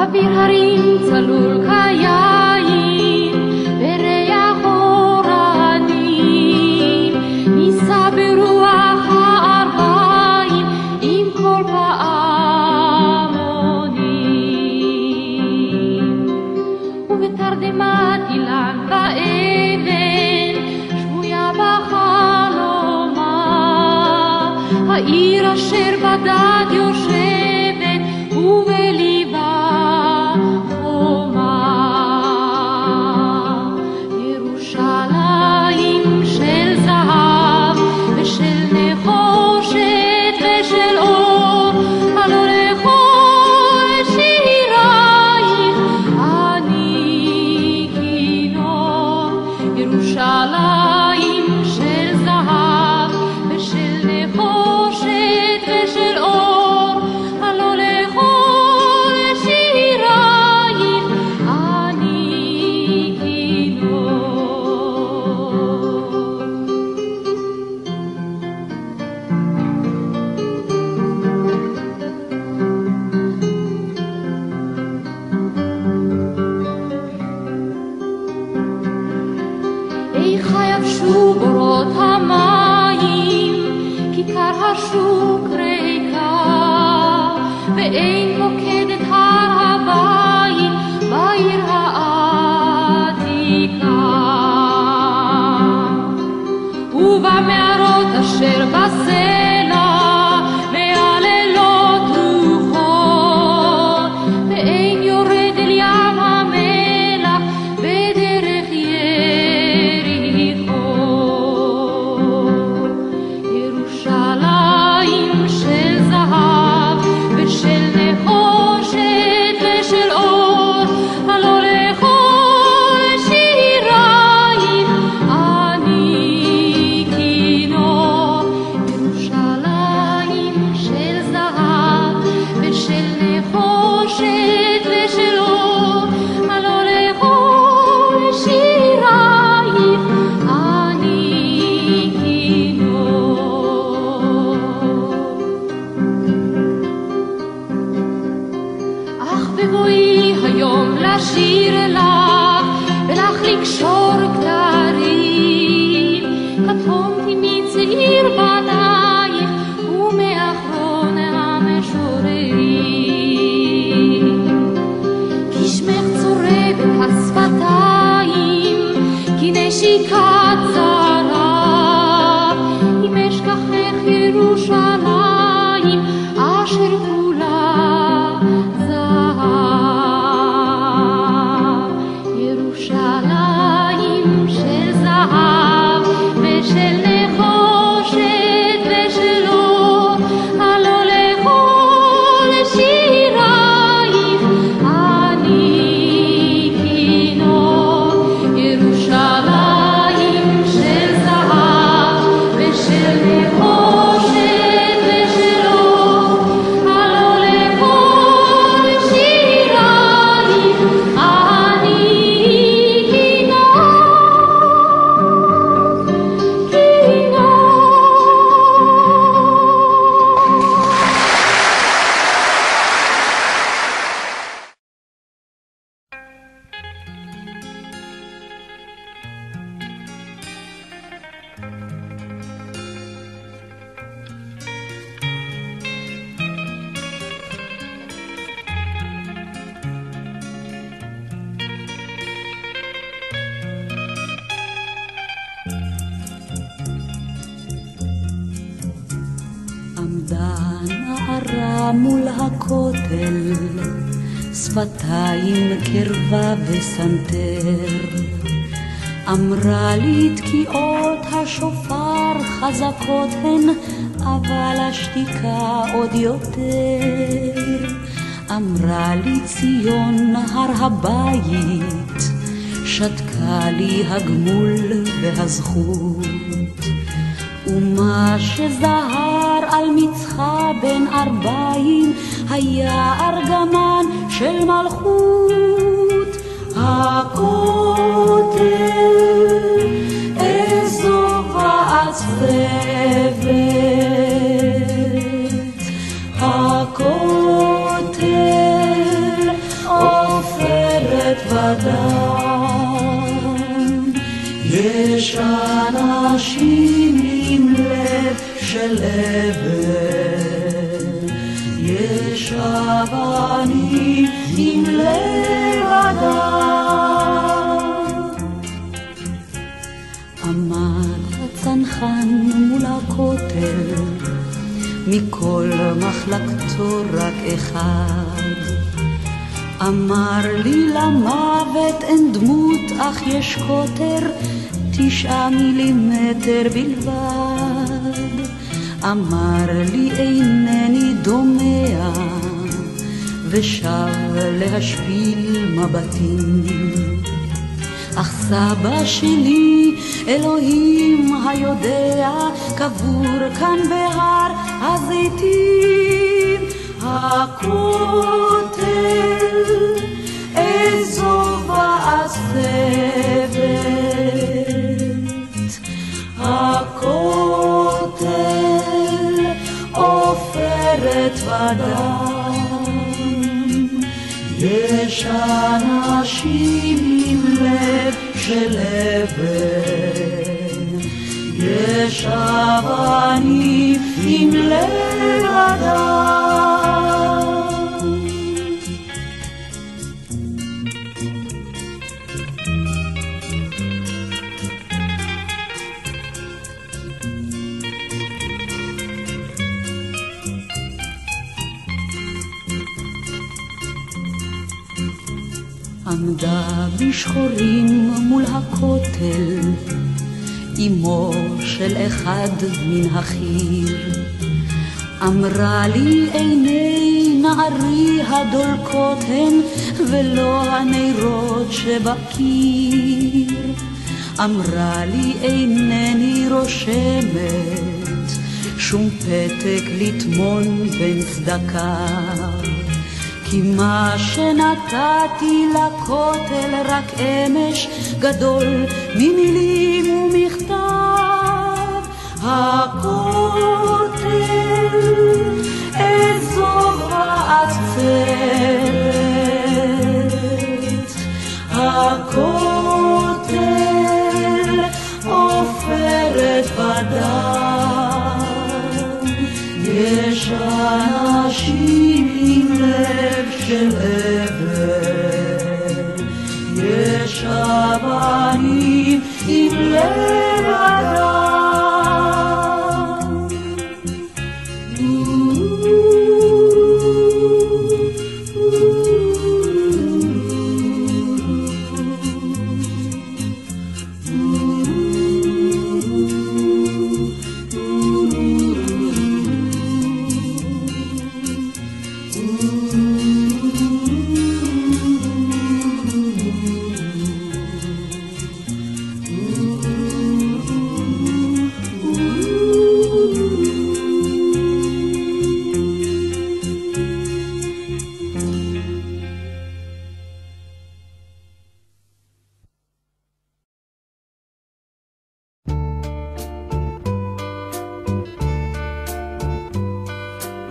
באוויר הרים צלול כיין, בריח אורנים, נישא ברוח הערביים עם כל פעמונים. ובתרדמת אילן ואבן, שבויה בחלומה, העיר אשר בדד יושבת ובליבה חומה. ירושלים של זהב ושל נחושת ושל אור, הלא לכל שירייך אני כינור. ירושלים של זהב ושל נחושת ושל אור, הלא לכל שירייך אני כינור. איך יבשו בורות המים, כיכר השוק ריקה, ואין מוקדת הר הבית בעיר העתיקה. ובמערות אשר בסלע מהללות רוחות, ואין יורד אל ים המלח בדרך יריחו. ירושלים של זהב ושל נחושת ושל אור, הלא לכל שירייך אני כינור. ירושלים של זהב ושל נחושת ושל אור, הלא לכל שירייך אני כינור. אך בבואי היום לשיר לך ולך לקשור כתרים, קטונתי מצעיר בנייך ומאחרון המשוררים. כי שמך צורבת השפתיים, כי נשיקת זרה, אם אשכחך ירושלים אשר כולה זהב. ירושלים של זהב ושל נחושת ושל אור, הלא לכל שירייך אני כינור. ירושלים של זהב ושל נחושת ושל אור, הלא לכל שירייך אני עמדה נערה מול הכותל, שפתיים קרבה וסנטר. אמרה לי תקיעות השופר חזקות הן, אבל השתיקה עוד יותר. אמרה לי ציון הר הבית, שתקה לי הגמול והזכות. ומה שזהר על מצחה בין ארבעים היה ארגמן של מלכות. הכותל איזו ועצבת, הכותל ודם. יש אנשים עם לב של אבן, יש אבנים עם לב אדם. עמד הצנחן מול הכותל, מכל מחלקתו רק אחד. אמר לי למוות אין דמות אך יש קוטר 9 מילימטר בלבד. אמר לי אינני דומע ושב להשפיל מבטים, אך סבא שלי אלוהים היודע קבור כאן בהר הזיתים. הכותל איזו ועצבת, הכותל עופרת ודם. יש אנשים עם לב של אבן, יש אבנים עם לב אדם. עמדה בשחורים מול הכותל אמו של אחד מן החיר. אמרה לי עיני נערי הדולקות הן ולא הנרות שבקיר. אמרה לי אינני רושמת שום פתק לטמון בין צדקה, כי מה שנתתי לכותל רק אמש גדול ממילים ומכתב. הכותל איזו ועצרת, הכותל עופרת ודם. יש אנשים עם לב של אבן, יש אבנים עם לב אדם.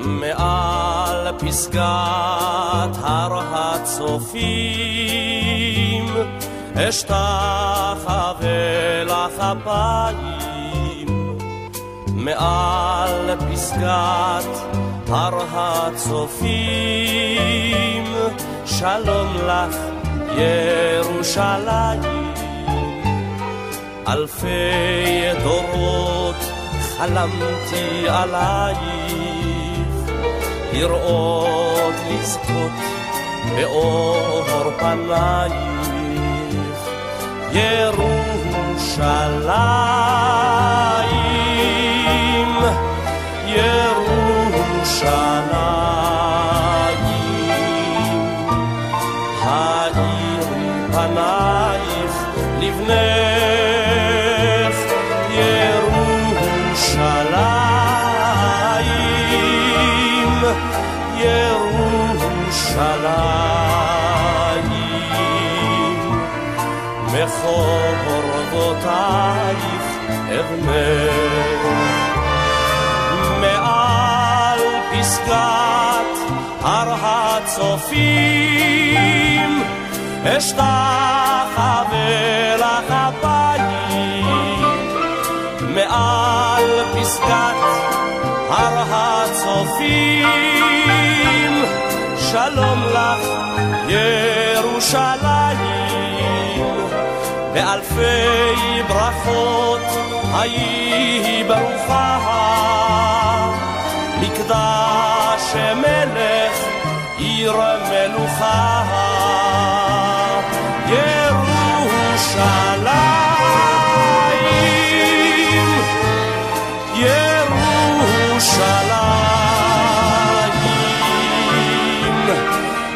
מעל פסגת הר הצופים אשתחווה לך אפיים. מעל פסגת הר הצופים שלום לך ירושלים. אלפי דורות חלמתי עלייך, לראות לזכות באור פנייך. ירושלים, ירושלים, האירי פנייך לבנך. ירושלים, ירושלים, מחורבותייך אבנך. מעל פסגת הר הצופים אשתחווה לך הבית מעל פסגת הר הצופים. שלום לך ירושלים, באלפי ברכות היי ברוכה, מקדש מלך עיר מלוכה. ירושלים, ירושלים,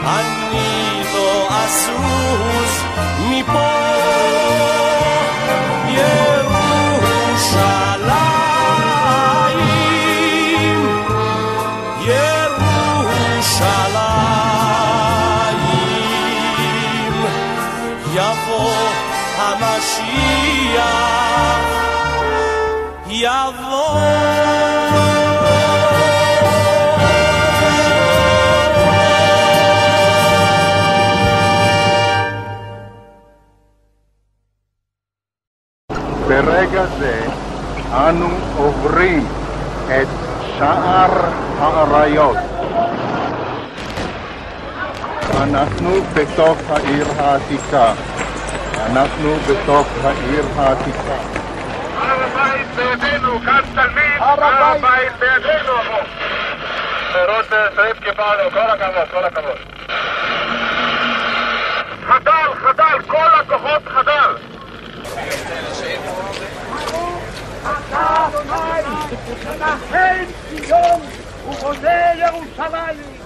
אני לא אזוז מפה. ירושלים, ירושלים, יבוא המשיח, יבוא. ברגע זה אנו עוברים את שער האריות. אנחנו בתוך העיר העתיקה. אנחנו בתוך העיר העתיקה. הר הבית בידינו, כאן תלמיד, הר הבית בידינו. רות שריף קיבלנו, כל הכבוד, כל הכבוד. חדל, חדל, כל הכוחות חדל. אתה אדוני, נחל ציון ובונה ירושלים.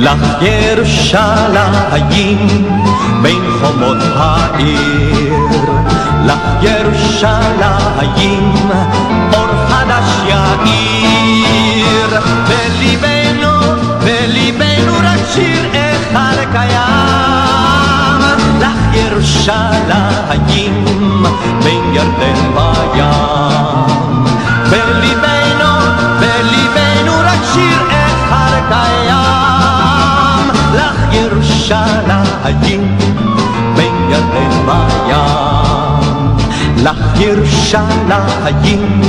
לך ירושלים בין חומות העיר, לך ירושלים אור חדש יאיר. בליבנו, בליבנו רק שיר אחד קיים, לך ירושלים בין ירדן בים. בליבנו, בליבנו רק שיר אחד קיים, לך ירושלים בין ירדן בים. לך ירושלים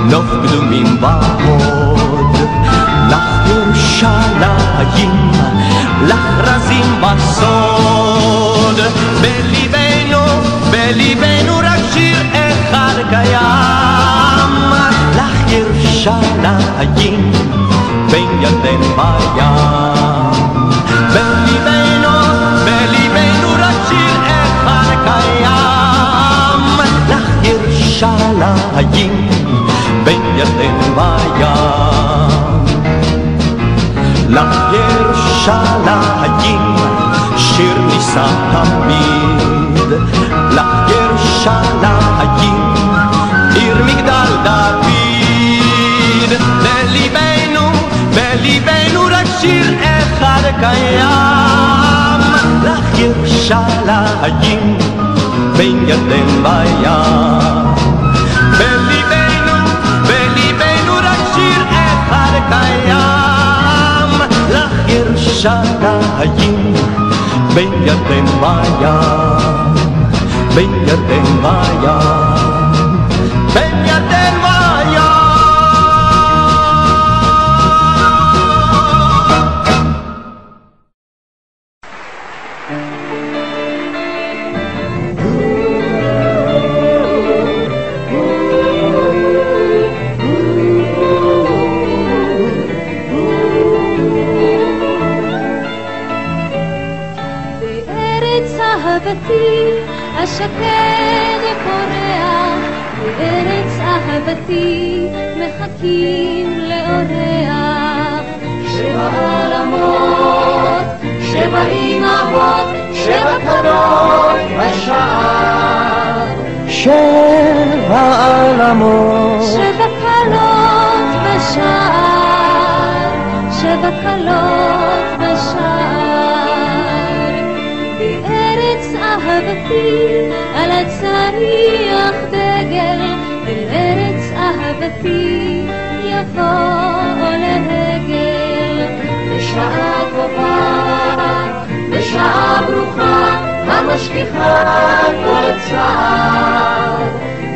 נוף קדומים בהוד, לך ירושלים לך רזים בסוד. בליבנו, בליבנו רק שיר אחד קיים, לך ירושלים בין ירדן בים. בליבנו, בליבנו רק שיר אחד קיים, לך ירושלים בין ירדן בים. לך ירושלים שיר נישא תמיד, לך ירושלים עיר מגדל דוד. בליבנו, בליבנו רק שיר אחד קיים, לך ירושלים בין ירדן בים. בליבנו, בליבנו רק שיר אחד קיים, לך ירושלים בין ירדן בים. בין ירדן בים, בין ירדן בים. השקד פורח, בארץ אהבתי מחכים לאורח. 7 עולמות, 7 אימהות, 7 קולות בשער. 7 עולמות, 7 קולות בשער, 7 שבקלות בשער. בארץ אהבתי על הצריח דגל, אל ארץ אהבתי יבוא לרגל. בשעה טובה, בשעה ברוכה, המשגיחה כל צער.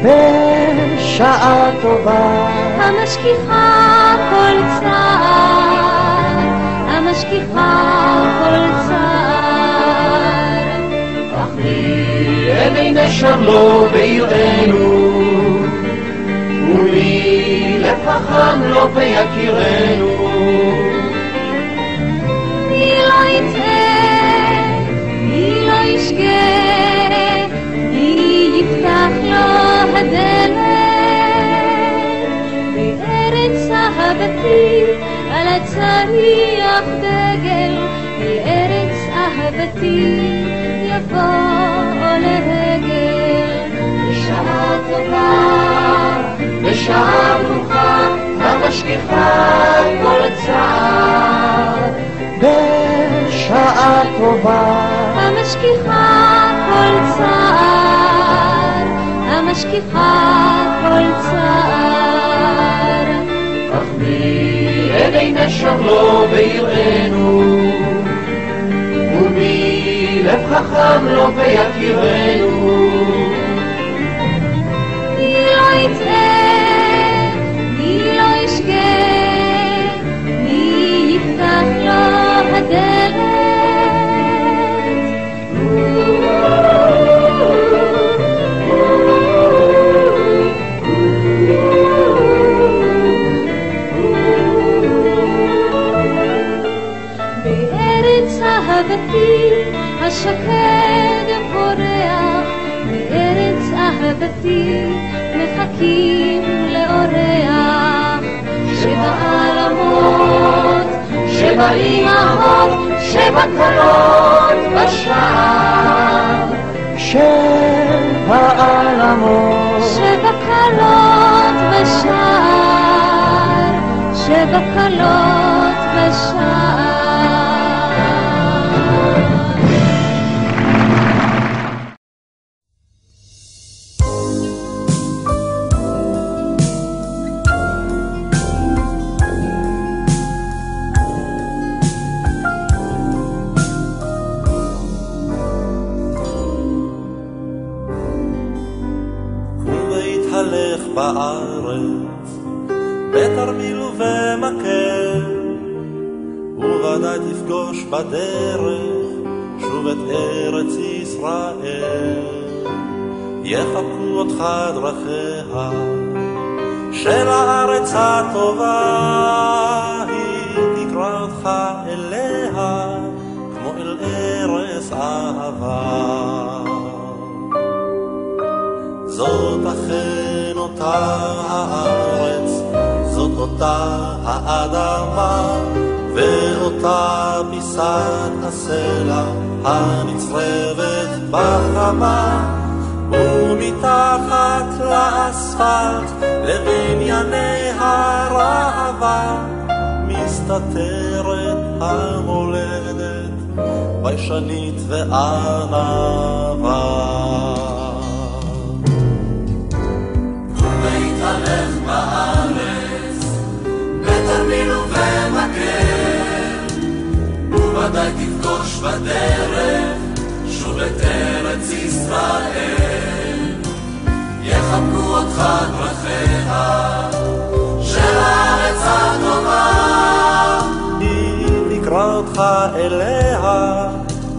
בשעה טובה, המשגיחה כל צער, המשגיחה כל צער. אך מי עיני נשם לו בעירנו, ומי לב חכם לו ביקירנו. מי לא יצא, מי לא ישגה, מי יפתח לו הדלת. בארץ אהבתי על הצריח דגל, אל ארץ אהבתי יבוא לרגל. בשעה טובה, בשעה ברוכה, המשגיחה כל צער. בשעה טובה, המשגיחה כל צער, המשגיחה כל צער. אך מי עיני נשם לו בעירנו, ומי לב חכם לו ביקירנו. מי לא יצא, מי לא ישגה, מי יפתח לו הדלת. בארץ אהבתי השקד פורח, בארץ אהבתי מחכים לאורח. שבע עלמות, שבע אימהות, שבע קולות בשער. שבע עלמות, שבע קולות בשער, שבע קולות בשער. בארץ, בתרמיל ובמקל, וודאי תפגוש בדרך שוב את ארץ ישראל. יחבקו אותך דרכיה של הארץ הטובה, היא תקרא אותך אליה כמו אל ארץ אהבה. זאת אכן אותה הארץ, זאת אותה האדמה, ואותה פיסת הסלע הנצרבת בחמה, ומתחת לאספלט לבנייני הרעבה מסתתרת המולדת ביישנית וענבה. להתהלך בארץ, בתרמיל ובמקל, וודאי תפגוש בדרך שוב את ארץ ישראל. יחבקו אותך דרכיה של הארץ הטובה, היא תקרא אותך אליה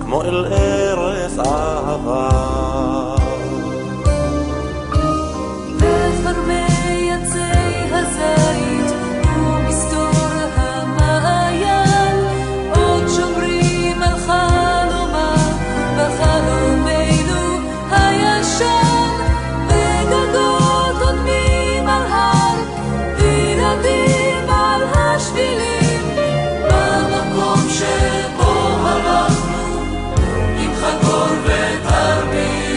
כמו אל ארץ אהבה. בכרמי עצי הזית ומסתור המעיין, עוד שומרים על חלומה בחלומנו הישן, וגגות עודמים על הר, ילדים על השבילים, במקום שבו הלכנו עם חגור ותרמיל.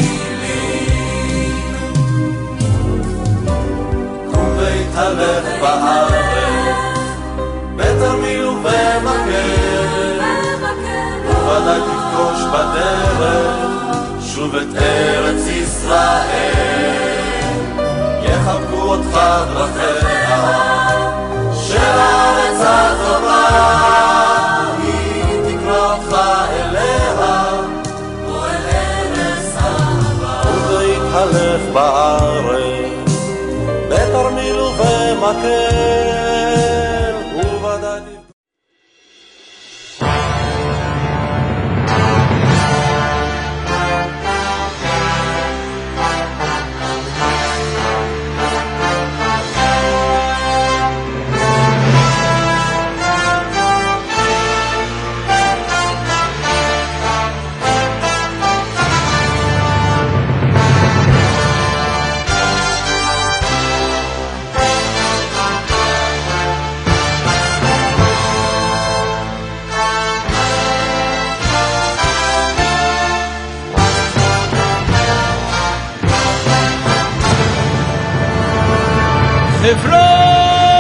בדרך שוב את ארץ ישראל, יחבקו אותך דרכיה של הארץ הטובה, היא תקרא אותך אליה כמו אל ארץ אהבה. ובהתהלך בארץ בתרמיל ובמקל ובדד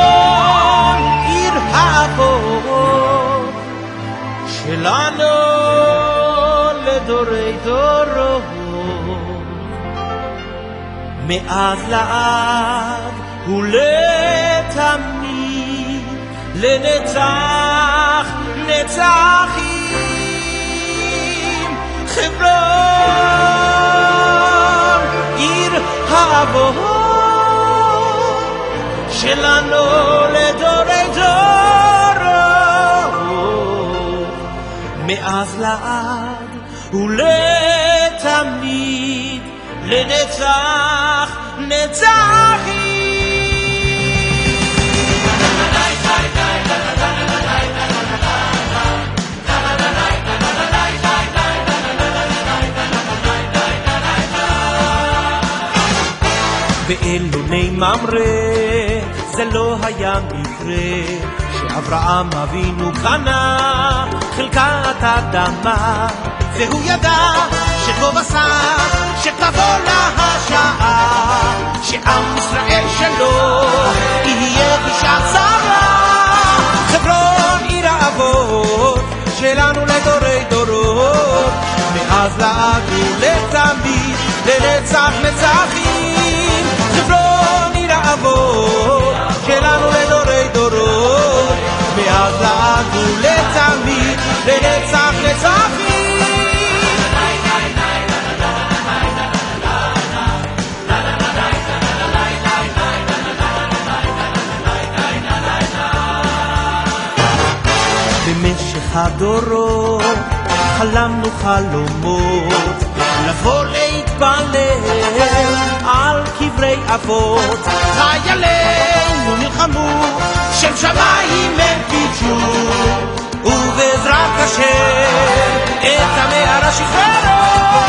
חברון, עיר האבות שלנו לדורי דורות, מאז לעד ולתמיד, לנצח נצחים. חברון, עיר האבות שלנו לדורי דורות, מאז לעד ולתמיד, לנצח נצחים. באלוני ממרא זה לא היה מקרה שאברהם אבינו קנה חלקת אדמה, והוא ידע שטוב עשה שתבוא לה השעה שעם ישראל שלו יהיה בשעת צרה. חברון עיר האבות שלנו לדורי דורות, מאז לעד ולתמיד, לנצח נצחים. חברון עיר האבות שלנו לדורי דורות, מאז לעד ולתמיד, לנצח נצחים. במשך הדורות חלמנו חלומות לבוא להתפלל על קברי אבות. חיילינו נלחמו, שם שמיים הם קידשו, ובעזרת השם את המערה שחררו.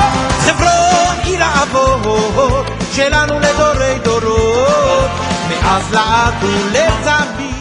חברון עיר האבות שלנו לדורי דורות, מאז לעד ולתמיד,